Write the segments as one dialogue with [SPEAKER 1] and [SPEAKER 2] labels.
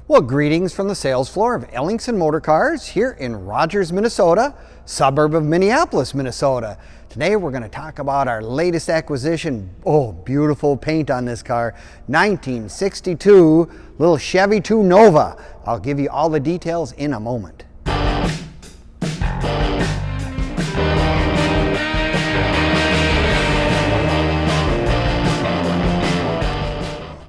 [SPEAKER 1] Well, greetings from the sales floor of Ellingson Motorcars here in Rogers, Minnesota, suburb of Minneapolis, Minnesota. Today we're going to talk about our latest acquisition. Oh, beautiful paint on this car. 1962 little Chevy II Nova. I'll give you all the details in a moment.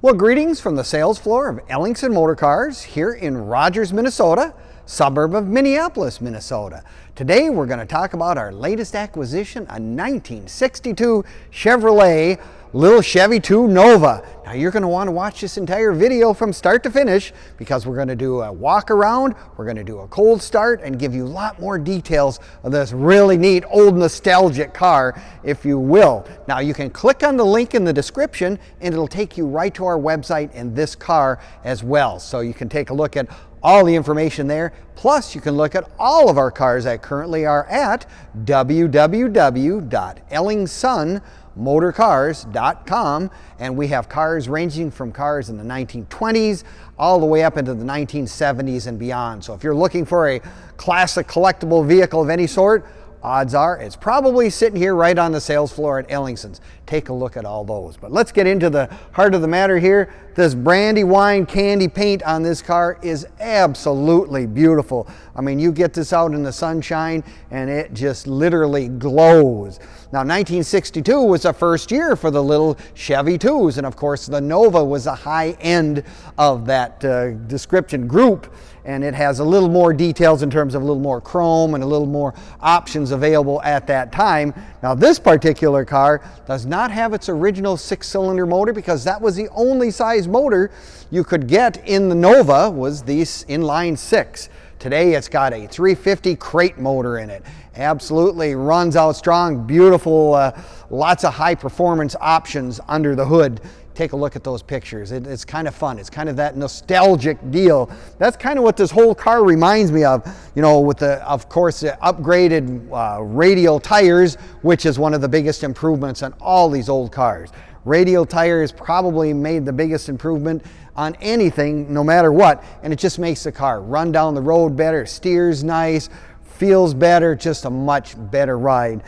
[SPEAKER 1] Well, greetings from the sales floor of Ellingson Motorcars here in Rogers, Minnesota, suburb of Minneapolis, Minnesota. Today we're going to talk about our latest acquisition, a 1962 Chevrolet little Chevy II Nova. Now you're going to want to watch this entire video from start to finish because we're going to do a walk around, we're going to do a cold start, and give you a lot more details of this really neat old nostalgic car, if you will. Now you can click on the link in the description and it'll take you right to our website and this car as well. So you can take a look at all the information there. Plus you can look at all of our cars that currently are at www.ellingson.motorcars.com, and we have cars ranging from cars in the 1920s all the way up into the 1970s and beyond. So if you're looking for a classic collectible vehicle of any sort, odds are it's probably sitting here right on the sales floor at Ellingson's. Take a look at all those. But let's get into the heart of the matter here. This Brandywine Kandy paint on this car is absolutely beautiful. I mean, you get this out in the sunshine and it just literally glows. Now, 1962 was the first year for the little Chevy IIs, and of course the Nova was the high end of that description group, and it has a little more details in terms of a little more chrome and a little more options available at that time. Now, this particular car does not have its original 6-cylinder motor because that was the only size motor you could get in the Nova, was the inline 6. Today it's got a 350 crate motor in it. Absolutely runs out strong, beautiful, lots of high performance options under the hood. Take a look at those pictures. It's kind of fun. It's kind of that nostalgic deal. That's kind of what this whole car reminds me of, you know, with the, of course, the upgraded radial tires, which is one of the biggest improvements on all these old cars. Radial tires probably made the biggest improvement on anything, no matter what, and it just makes the car run down the road better, steers nice, feels better, just a much better ride.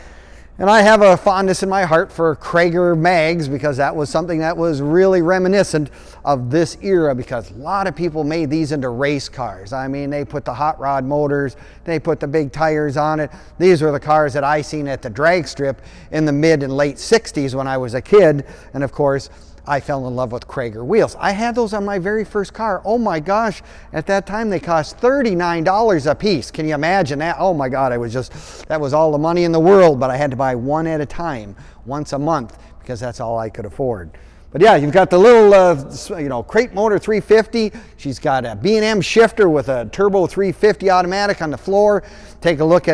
[SPEAKER 1] And I have a fondness in my heart for Crager mags because that was something that was really reminiscent of this era, because a lot of people made these into race cars. I mean, they put the hot rod motors, they put the big tires on it. These were the cars that I seen at the drag strip in the mid and late 60s when I was a kid, and of course I fell in love with Crager wheels. I had those on my very first car. Oh my gosh, at that time they cost $39 a piece. Can you imagine that? Oh my God, that was all the money in the world, but I had to buy one at a time, once a month, because that's all I could afford. But yeah, you've got the little, crate motor 350. She's got a B&M Shifter with a turbo 350 automatic on the floor. We'll look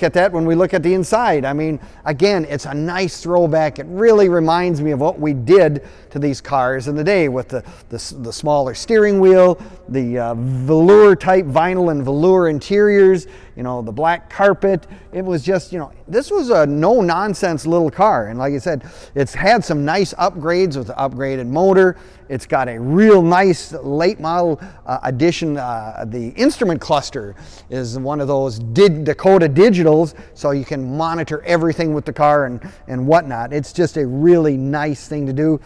[SPEAKER 1] at that when we look at the inside. I mean, again, it's a nice throwback. It really reminds me of what we did to these cars in the day with the smaller steering wheel, the velour type vinyl and velour interiors, the black carpet. It was just, this was a no-nonsense little car. And like I said, it's had some nice upgrades with the upgraded motor. It's got a real nice late model addition. The instrument cluster is one of those Dakota Digitals, so you can monitor everything with the car and whatnot. It's just a really nice thing to do.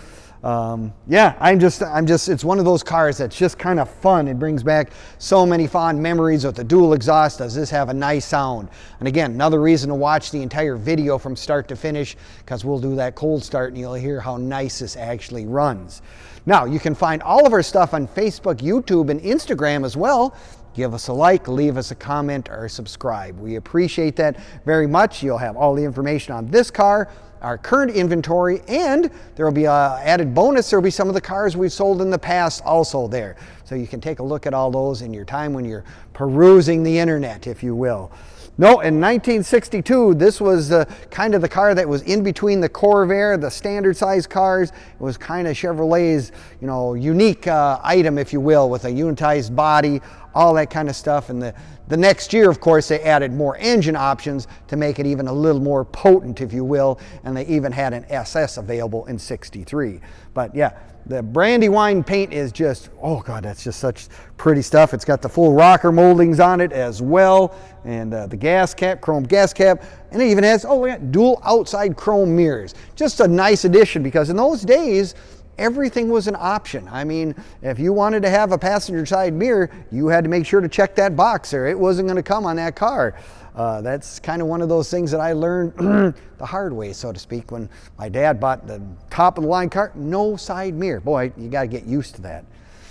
[SPEAKER 1] Yeah, it's one of those cars that's just kind of fun. It brings back so many fond memories with the dual exhaust. Does this have a nice sound? And again, another reason to watch the entire video from start to finish, because we'll do that cold start and you'll hear how nice this actually runs. Now, you can find all of our stuff on Facebook, YouTube, and Instagram as well. Give us a like, leave us a comment, or subscribe. We appreciate that very much. You'll have all the information on this car, our current inventory, and there will be an added bonus. There will be some of the cars we've sold in the past also there. So you can take a look at all those in your time when you're perusing the internet, if you will. No, in 1962, this was kind of the car that was in between the Corvair, the standard size cars. It was kind of Chevrolet's, unique item, if you will, with a unitized body, all that kind of stuff. And the next year, of course, they added more engine options to make it even a little more potent, if you will, and they even had an SS available in '63. But yeah, The Brandywine paint is just, oh God, that's just such pretty stuff. It's got the full rocker moldings on it as well, and the gas cap, chrome gas cap, and it even has, oh yeah, dual outside chrome mirrors. Just a nice addition, because in those days, everything was an option. I mean, if you wanted to have a passenger side mirror, you had to make sure to check that box there. It wasn't going to come on that car. That's kind of one of those things that I learned the hard way, so to speak, when my dad bought the top of the line car, no side mirror. Boy, you got to get used to that.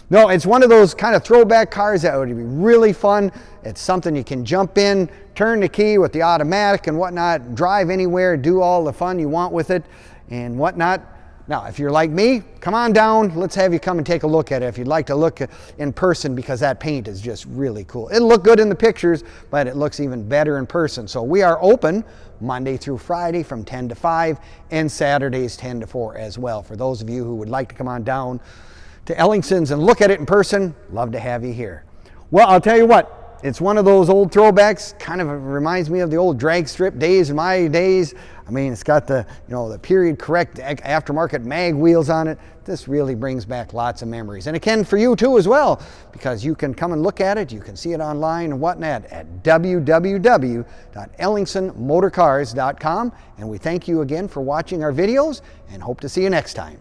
[SPEAKER 1] No, it's one of those kind of throwback cars that would be really fun. It's something you can jump in, turn the key with the automatic and whatnot, drive anywhere, do all the fun you want with it and whatnot. Now, if you're like me, come on down. Let's have you come and take a look at it if you'd like to look in person, because that paint is just really cool. It'll look good in the pictures, but it looks even better in person. So we are open Monday through Friday from 10 to 5 and Saturdays 10 to 4 as well. For those of you who would like to come on down to Ellingson's and look at it in person, love to have you here. Well, I'll tell you what. It's one of those old throwbacks, kind of reminds me of the old drag strip days in my days. I mean, it's got the, you know, the period correct aftermarket mag wheels on it. This really brings back lots of memories. And it can for you too as well, because you can come and look at it. You can see it online and whatnot at www.ellingsonmotorcars.com. And we thank you again for watching our videos and hope to see you next time.